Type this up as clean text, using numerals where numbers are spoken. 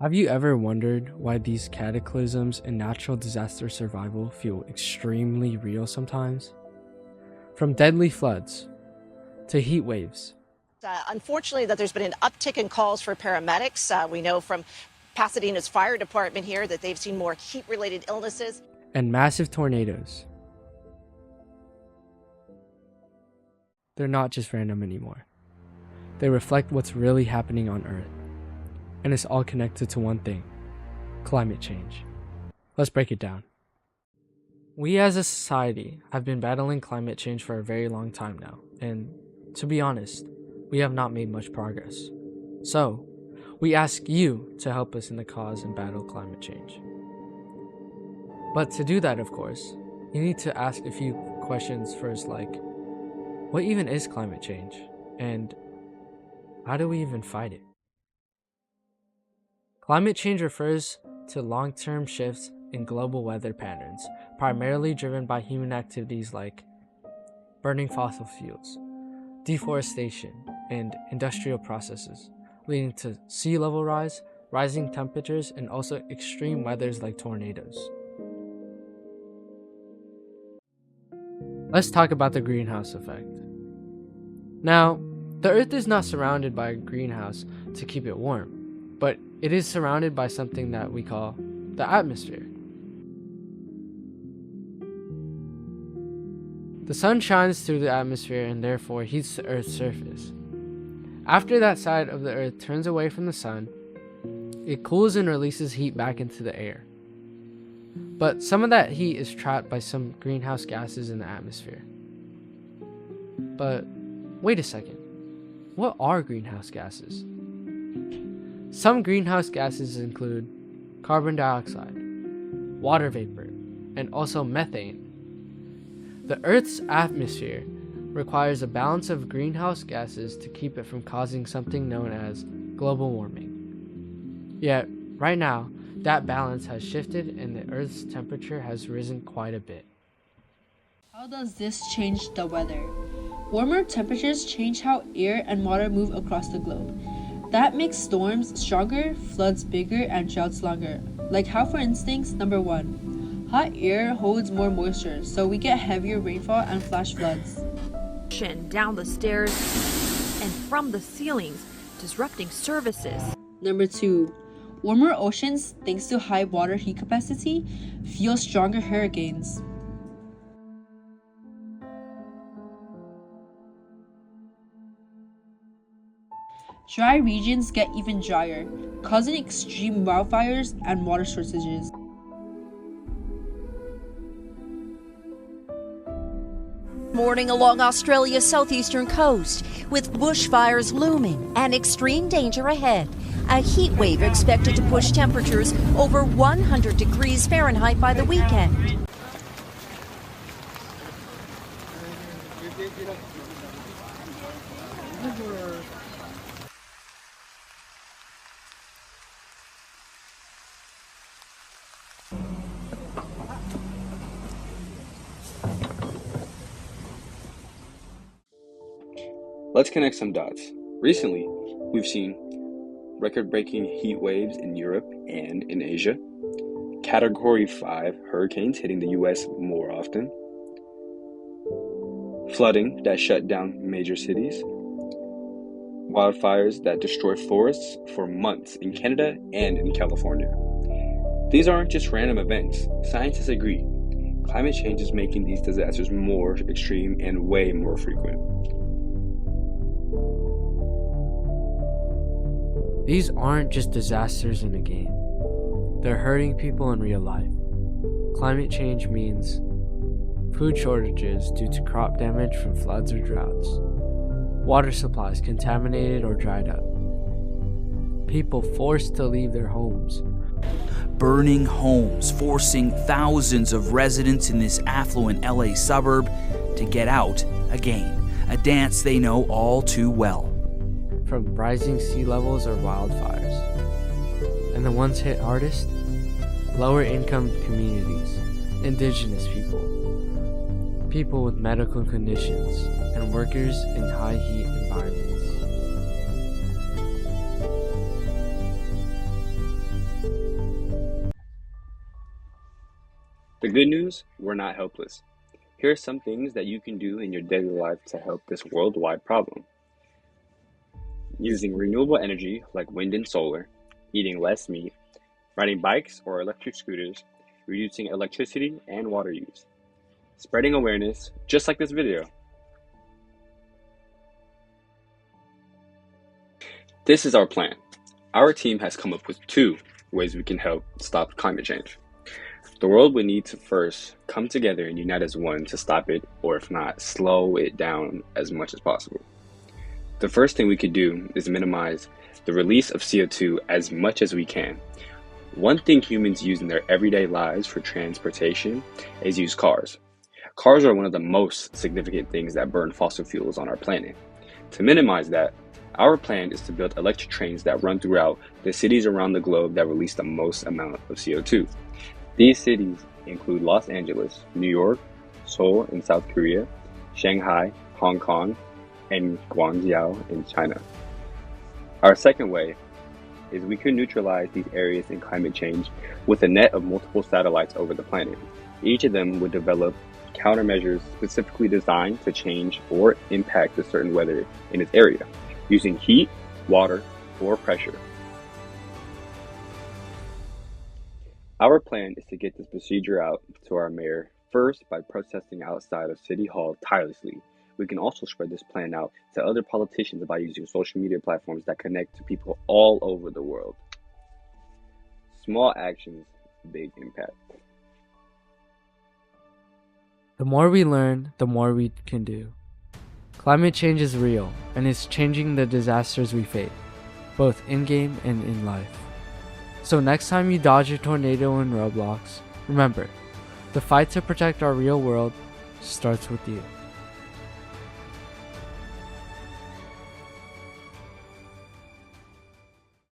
Have you ever wondered why these cataclysms and natural disaster survival feel extremely real sometimes? From deadly floods to heat waves. Unfortunately, that there's been an uptick in calls for paramedics. We know from Pasadena's fire department here that they've seen more heat-related illnesses. And massive tornadoes. They're not just random anymore. They reflect what's really happening on Earth. And it's all connected to one thing: climate change. Let's break it down. We as a society have been battling climate change for a very long time now, and to be honest, we have not made much progress. So, we ask you to help us in the cause and battle climate change. But to do that, of course, you need to ask a few questions first, like, what even is climate change? And how do we even fight it? Climate change refers to long-term shifts in global weather patterns, primarily driven by human activities like burning fossil fuels, deforestation, and industrial processes, leading to sea level rise, rising temperatures, and also extreme weathers like tornadoes. Let's talk about the greenhouse effect. Now, the Earth is not surrounded by a greenhouse to keep it warm, but it is surrounded by something that we call the atmosphere. The sun shines through the atmosphere and therefore heats the Earth's surface. After that side of the Earth turns away from the sun, it cools and releases heat back into the air. But some of that heat is trapped by some greenhouse gases in the atmosphere. But wait a second, what are greenhouse gases? Some greenhouse gases include carbon dioxide, water vapor, and also methane. The Earth's atmosphere requires a balance of greenhouse gases to keep it from causing something known as global warming. Yet, right now, that balance has shifted and the Earth's temperature has risen quite a bit. How does this change the weather? Warmer temperatures change how air and water move across the globe. That makes storms stronger, floods bigger, and droughts longer. Like how, for instance, number 1, hot air holds more moisture, so we get heavier rainfall and flash floods. Down the stairs and from the ceilings, disrupting services. Number 2, warmer oceans, thanks to high water heat capacity, fuel stronger hurricanes. Dry regions get even drier, causing extreme wildfires and water shortages. Morning along Australia's southeastern coast, with bushfires looming and extreme danger ahead. A heat wave expected to push temperatures over 100 degrees Fahrenheit by the weekend. Let's connect some dots. Recently, we've seen record-breaking heat waves in Europe and in Asia, Category 5 hurricanes hitting the US more often, flooding that shut down major cities, wildfires that destroy forests for months in Canada and in California. These aren't just random events. Scientists agree. Climate change is making these disasters more extreme and way more frequent. These aren't just disasters in a game. They're hurting people in real life. Climate change means food shortages due to crop damage from floods or droughts, water supplies contaminated or dried up, people forced to leave their homes, burning homes, forcing thousands of residents in this affluent LA suburb to get out again, a dance they know all too well. from rising sea levels or wildfires. And the ones hit hardest? Lower income communities, indigenous people, people with medical conditions, and workers in high heat environments. The good news, we're not helpless. Here are some things that you can do in your daily life to help this worldwide problem. Using renewable energy like wind and solar, eating less meat, riding bikes or electric scooters, reducing electricity and water use. Spreading awareness, just like this video. This is our plan. Our team has come up with 2 ways we can help stop climate change. The world would need to first come together and unite as one to stop it, or if not, slow it down as much as possible. The first thing we could do is minimize the release of CO2 as much as we can. One thing humans use in their everyday lives for transportation is use cars. Cars are one of the most significant things that burn fossil fuels on our planet. To minimize that, our plan is to build electric trains that run throughout the cities around the globe that release the most amount of CO2. These cities include Los Angeles, New York, Seoul in South Korea, Shanghai, Hong Kong, and Guangzhou in China. Our second way is we could neutralize these areas in climate change with a net of multiple satellites over the planet. Each of them would develop countermeasures specifically designed to change or impact a certain weather in its area, using heat, water, or pressure. Our plan is to get this procedure out to our mayor first by protesting outside of City Hall tirelessly. We can also spread this plan out to other politicians by using social media platforms that connect to people all over the world. Small actions, big impact. The more we learn, the more we can do. Climate change is real, and it's changing the disasters we face, both in-game and in life. So next time you dodge a tornado in Roblox, remember, the fight to protect our real world starts with you.